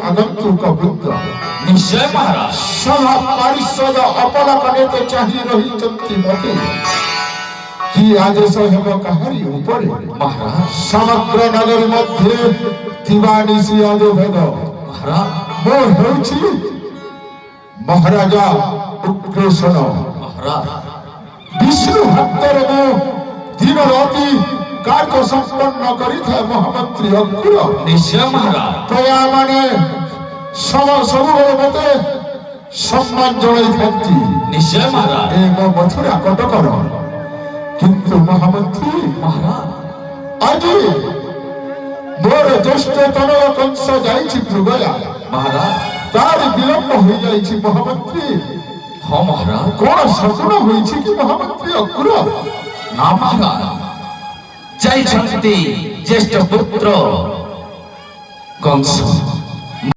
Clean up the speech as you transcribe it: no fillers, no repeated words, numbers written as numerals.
আগন্তুক বৃদ্ধ নিশ্চয় মহারাজ। সভা পারিষদ অপলকনেতে চাহি রহিଛନ୍ତି মতে কি আদেশ ହେବ কাহারি উপরে মহারাজ সমগ্র নগরী মধ্যে দিবানিশি অদভেদ মহারাজ ମୁଁ ହେଉଛି ମହାରାଜା ଉଗ୍ରସେନ মহারাজ ବିଷ୍ଣୁ ଭକ୍ତର ମୁଁ ଦିନ ରାତି କାର୍ଯ୍ୟ ସମ୍ପନ୍ନ କରିଥାଏ ମହାମନ୍ତ୍ରୀ ଅଙ୍କୁର নিশ্চয় মহারাজ ପ୍ରୟା ମାନେ ସବୁବେଳେ ମତେ ସମ୍ମାନ ଜଣାଇଥାନ୍ତି নিশ্চয় মহারাজ ଏ ମୋ ମଥୁରା କଟକର କିନ୍ତୁ ମହାମନ୍ତ୍ରୀ মহারাজ ଆଜି ମୋର ଜ୍ୟେଷ୍ଠ ତନୟ କଂସ ଯାଇଛି ମୃଗୟା মহারাজ ତାର ବିଳମ୍ବ ହୋଇଯାଇଛି ମହାମନ୍ତ୍ରୀ ହଁ ମହାରାଜ କଣ ସଗୁଣ ହୋଇଛି କି ମହାମନ୍ତ୍ରୀ ଅଙ୍କୁର না মহারাজ ଯାଇଛନ୍ତି ଜ୍ୟେଷ୍ଠ ପୁତ୍ର କଂସ